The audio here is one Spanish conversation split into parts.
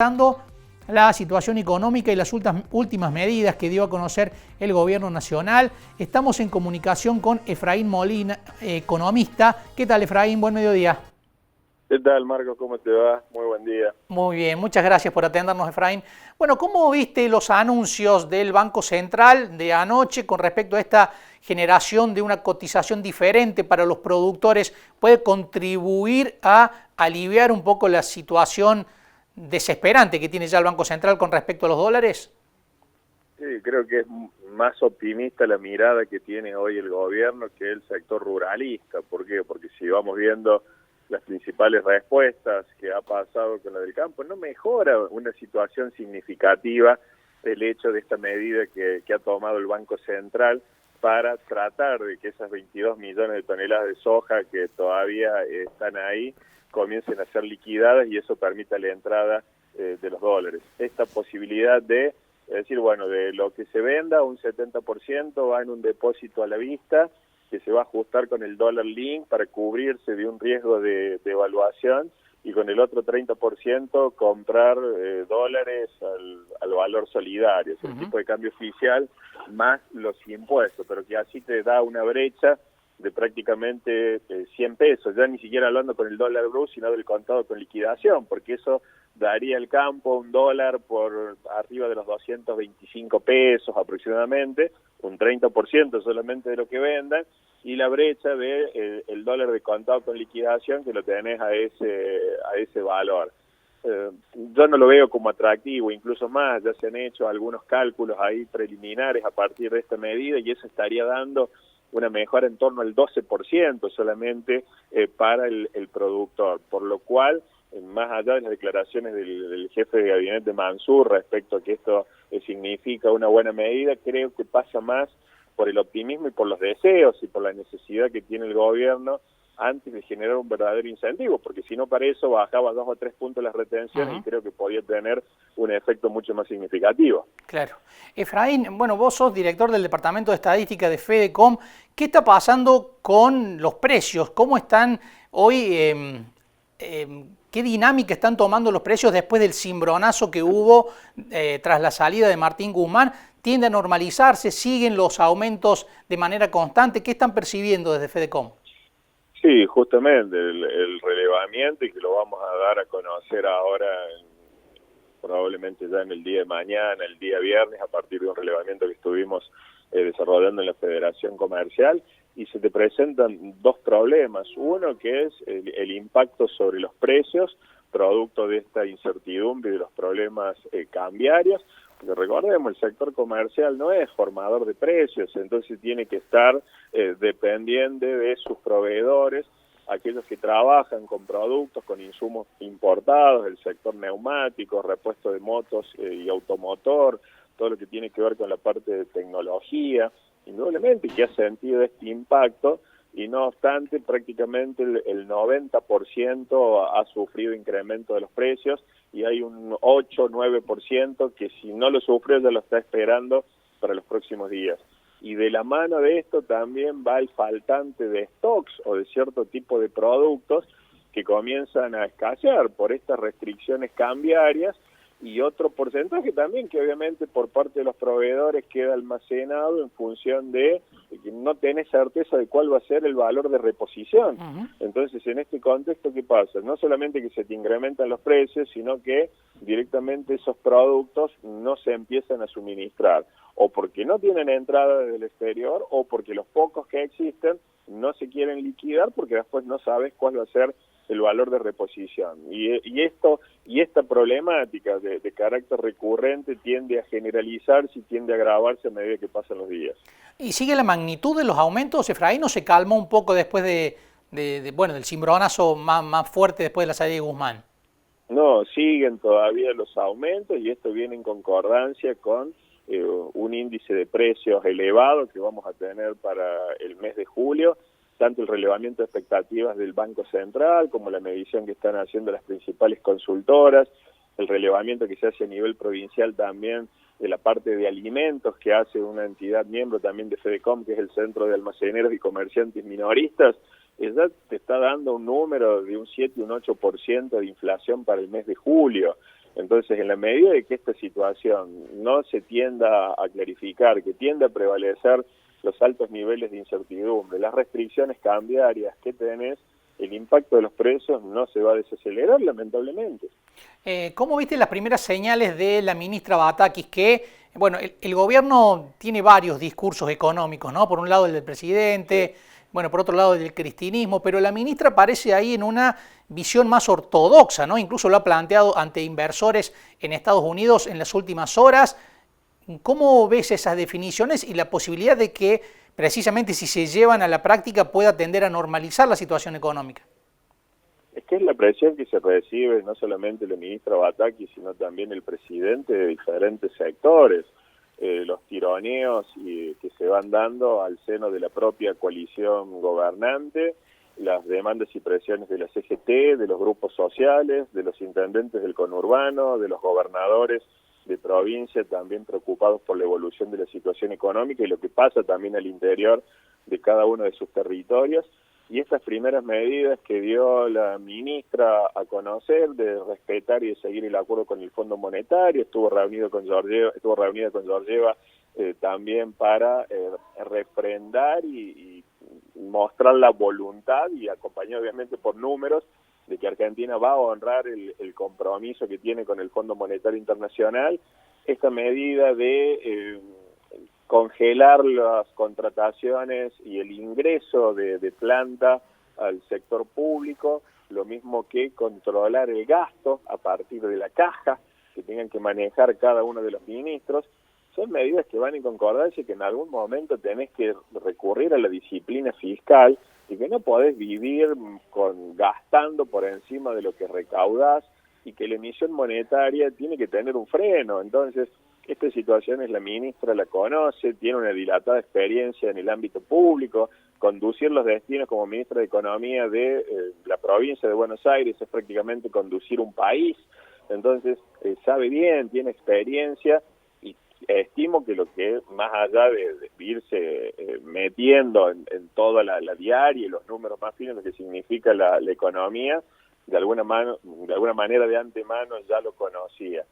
Dando la situación económica y las últimas medidas que dio a conocer el gobierno nacional. Estamos en comunicación con Efraín Molina, economista. ¿Qué tal, Efraín? Buen mediodía. ¿Qué tal, Marcos? ¿Cómo te va? Muy buen día. Muy bien, muchas gracias por atendernos, Efraín. Bueno, ¿cómo viste los anuncios del Banco Central de anoche con respecto a esta generación de una cotización diferente para los productores? ¿Puede contribuir a aliviar un poco la situación desesperante que tiene ya el Banco Central con respecto a los dólares? Sí, creo que es más optimista la mirada que tiene hoy el gobierno que el sector ruralista. ¿Por qué? Porque si vamos viendo las principales respuestas que ha pasado con la del campo, no mejora una situación significativa el hecho de esta medida que ha tomado el Banco Central para tratar de que esas 22 millones de toneladas de soja que todavía están ahí comiencen a ser liquidadas y eso permita la entrada de los dólares. Esta posibilidad de decir, bueno, de lo que se venda, un 70% va en un depósito a la vista, que se va a ajustar con el dólar link para cubrirse de un riesgo de evaluación, y con el otro 30% comprar dólares al valor solidario, es el tipo de cambio oficial más los impuestos, pero que así te da una brecha de prácticamente 100 pesos, ya ni siquiera hablando con el dólar blue, sino del contado con liquidación, porque eso daría al campo un dólar por arriba de los 225 pesos aproximadamente, un 30% solamente de lo que vendan, y la brecha de el dólar de contado con liquidación que lo tenés a ese valor. Yo no lo veo como atractivo, incluso más, ya se han hecho algunos cálculos ahí preliminares a partir de esta medida y eso estaría dando una mejora en torno al 12% solamente para el productor, por lo cual, más allá de las declaraciones del jefe de gabinete Mansur respecto a que esto significa una buena medida, creo que pasa más por el optimismo y por los deseos y por la necesidad que tiene el gobierno antes de generar un verdadero incentivo, porque si no para eso bajaba 2 o 3 puntos las retenciones y creo que podía tener un efecto mucho más significativo. Claro. Efraín, bueno, vos sos director del Departamento de Estadística de Fedecom. ¿Qué está pasando con los precios? ¿Cómo están hoy? ¿Qué dinámica están tomando los precios después del cimbronazo que hubo tras la salida de Martín Guzmán? ¿Tiende a normalizarse? ¿Siguen los aumentos de manera constante? ¿Qué están percibiendo desde Fedecom? Sí, justamente el relevamiento, y que lo vamos a dar a conocer ahora, probablemente ya en el día de mañana, el día viernes, a partir de un relevamiento que estuvimos desarrollando en la Federación Comercial, y se te presentan dos problemas. Uno que es el impacto sobre los precios, producto de esta incertidumbre y de los problemas cambiarios, porque recordemos, el sector comercial no es formador de precios, entonces tiene que estar dependiente de sus proveedores, aquellos que trabajan con productos, con insumos importados, el sector neumático, repuesto de motos y automotor, todo lo que tiene que ver con la parte de tecnología, indudablemente que ha sentido este impacto, y no obstante prácticamente el 90% ha sufrido incremento de los precios y hay un 8-9% que si no lo sufrió ya lo está esperando para los próximos días. Y de la mano de esto también va el faltante de stocks o de cierto tipo de productos que comienzan a escasear por estas restricciones cambiarias, y otro porcentaje también que obviamente por parte de los proveedores queda almacenado en función de que no tenés certeza de cuál va a ser el valor de reposición. Entonces, en este contexto, ¿qué pasa? No solamente que se te incrementan los precios, sino que directamente esos productos no se empiezan a suministrar, o porque no tienen entrada desde el exterior, o porque los pocos que existen no se quieren liquidar porque después no sabes cuál va a ser el valor de reposición. Y esta problemática de carácter recurrente tiende a generalizarse y tiende a agravarse a medida que pasan los días. ¿Y sigue la magnitud de los aumentos, Efraín, o se calmó un poco después del cimbronazo más fuerte después de la salida de Guzmán? No, siguen todavía los aumentos y esto viene en concordancia con un índice de precios elevado que vamos a tener para el mes de julio, tanto el relevamiento de expectativas del Banco Central como la medición que están haciendo las principales consultoras, el relevamiento que se hace a nivel provincial también de la parte de alimentos que hace una entidad miembro también de Fedecom, que es el Centro de Almaceneros y Comerciantes Minoristas, ya te está dando un número de un 7 y un 8% de inflación para el mes de julio. Entonces, en la medida de que esta situación no se tienda a clarificar, que tienda a prevalecer los altos niveles de incertidumbre, las restricciones cambiarias que tenés, el impacto de los precios no se va a desacelerar, lamentablemente. ¿Cómo viste las primeras señales de la ministra Batakis? Que, bueno, el gobierno tiene varios discursos económicos, ¿no? Por un lado el del presidente, bueno, por otro lado el del cristinismo, pero la ministra parece ahí en una visión más ortodoxa, ¿no? Incluso lo ha planteado ante inversores en Estados Unidos en las últimas horas. ¿Cómo ves esas definiciones y la posibilidad de que, precisamente si se llevan a la práctica, pueda tender a normalizar la situación económica? Es que es la presión que se recibe no solamente la ministra Batakis, sino también el presidente de diferentes sectores, los tironeos que se van dando al seno de la propia coalición gobernante, las demandas y presiones de la CGT, de los grupos sociales, de los intendentes del conurbano, de los gobernadores de provincia también preocupados por la evolución de la situación económica y lo que pasa también al interior de cada uno de sus territorios. Y estas primeras medidas que dio la ministra a conocer de respetar y de seguir el acuerdo con el Fondo Monetario, estuvo reunida con Georgieva también para refrendar y mostrar la voluntad y acompañado obviamente por números de que Argentina va a honrar el compromiso que tiene con el Fondo Monetario Internacional. Esta medida de congelar las contrataciones y el ingreso de planta al sector público, lo mismo que controlar el gasto a partir de la caja que tengan que manejar cada uno de los ministros, son medidas que van en concordancia y que en algún momento tenés que recurrir a la disciplina fiscal y que no podés vivir gastando por encima de lo que recaudás y que la emisión monetaria tiene que tener un freno. Entonces, esta situación la ministra la conoce, tiene una dilatada experiencia en el ámbito público, conducir los destinos como ministra de Economía de la provincia de Buenos Aires es prácticamente conducir un país, entonces sabe bien, tiene experiencia y estimo que lo que más allá de irse metiendo en toda la diaria y los números más finos, lo que significa la economía, de alguna manera de antemano ya lo conocía.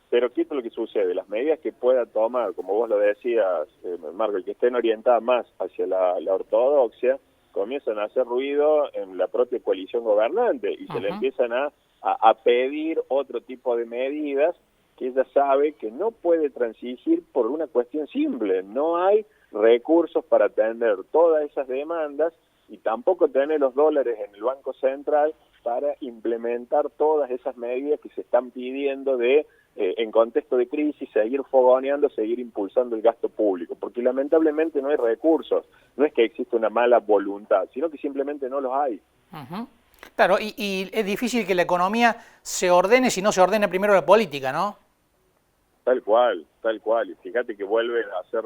Pero ¿qué es lo que sucede? Las medidas que pueda tomar, como vos lo decías, Marco, y que estén orientadas más hacia la ortodoxia, comienzan a hacer ruido en la propia coalición gobernante y se le empiezan a pedir otro tipo de medidas que ella sabe que no puede transigir por una cuestión simple. No hay recursos para atender todas esas demandas y tampoco tener los dólares en el Banco Central para implementar todas esas medidas que se están pidiendo en contexto de crisis, seguir fogoneando, seguir impulsando el gasto público, porque lamentablemente no hay recursos, no es que exista una mala voluntad, sino que simplemente no los hay. Claro, y es difícil que la economía se ordene si no se ordena primero la política, ¿no? Tal cual, y fíjate que vuelven a hacer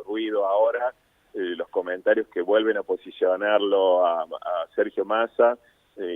ruido ahora los comentarios que vuelven a posicionarlo a Sergio Massa,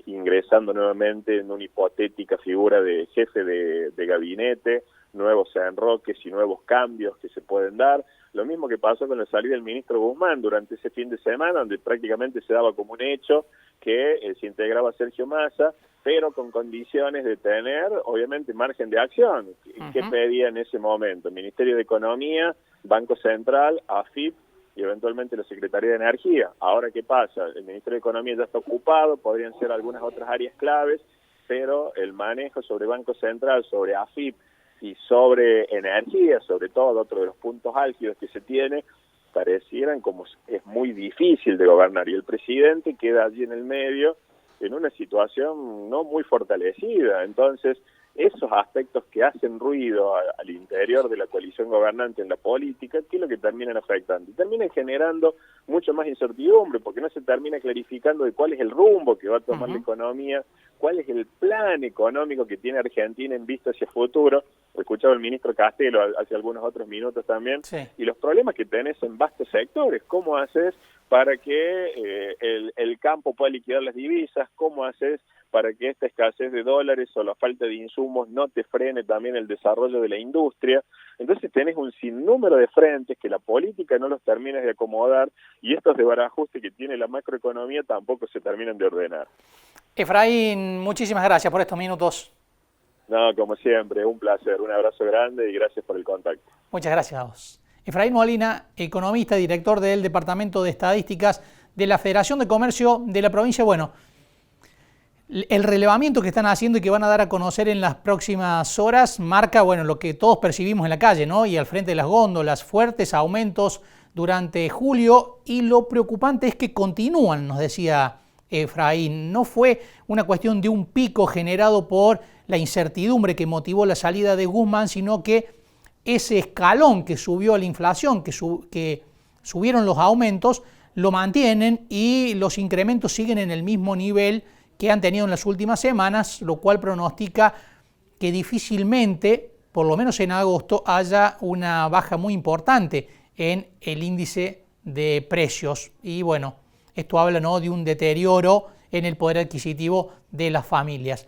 ingresando nuevamente en una hipotética figura de jefe de gabinete, nuevos enroques y nuevos cambios que se pueden dar. Lo mismo que pasó con la salida del ministro Guzmán durante ese fin de semana, donde prácticamente se daba como un hecho que se integraba Sergio Massa, pero con condiciones de tener, obviamente, margen de acción. ¿Qué pedía en ese momento? El Ministerio de Economía, Banco Central, AFIP, y eventualmente la Secretaría de Energía. Ahora, ¿qué pasa? El Ministerio de Economía ya está ocupado, podrían ser algunas otras áreas claves, pero el manejo sobre Banco Central, sobre AFIP y sobre energía, sobre todo, otro de los puntos álgidos que se tiene, parecieran como es muy difícil de gobernar. Y el presidente queda allí en el medio en una situación no muy fortalecida. Entonces, esos aspectos que hacen ruido al interior de la coalición gobernante en la política, ¿qué es lo que terminan afectando? Terminan generando mucho más incertidumbre, porque no se termina clarificando de cuál es el rumbo que va a tomar la economía, cuál es el plan económico que tiene Argentina en vista hacia el futuro. Escuchaba el ministro Castelo hace algunos otros minutos también, y los problemas que tenés en vastos sectores. ¿Cómo haces para que el campo pueda liquidar las divisas? ¿Cómo haces para que esta escasez de dólares o la falta de insumos no te frene también el desarrollo de la industria? Entonces tenés un sinnúmero de frentes que la política no los termina de acomodar y estos desbarajustes que tiene la macroeconomía tampoco se terminan de ordenar. Efraín, muchísimas gracias por estos minutos. No, como siempre, un placer, un abrazo grande y gracias por el contacto. Muchas gracias a vos. Efraín Molina, economista, director del Departamento de Estadísticas de la Federación de Comercio de la provincia. Bueno, el relevamiento que están haciendo y que van a dar a conocer en las próximas horas marca, bueno, lo que todos percibimos en la calle, ¿no? Y al frente de las góndolas, fuertes aumentos durante julio, y lo preocupante es que continúan, nos decía Efraín. No fue una cuestión de un pico generado por la incertidumbre que motivó la salida de Guzmán, sino que ese escalón que subió la inflación, que subieron los aumentos, lo mantienen y los incrementos siguen en el mismo nivel que han tenido en las últimas semanas, lo cual pronostica que difícilmente, por lo menos en agosto, haya una baja muy importante en el índice de precios. Y bueno, esto habla, ¿no?, de un deterioro en el poder adquisitivo de las familias.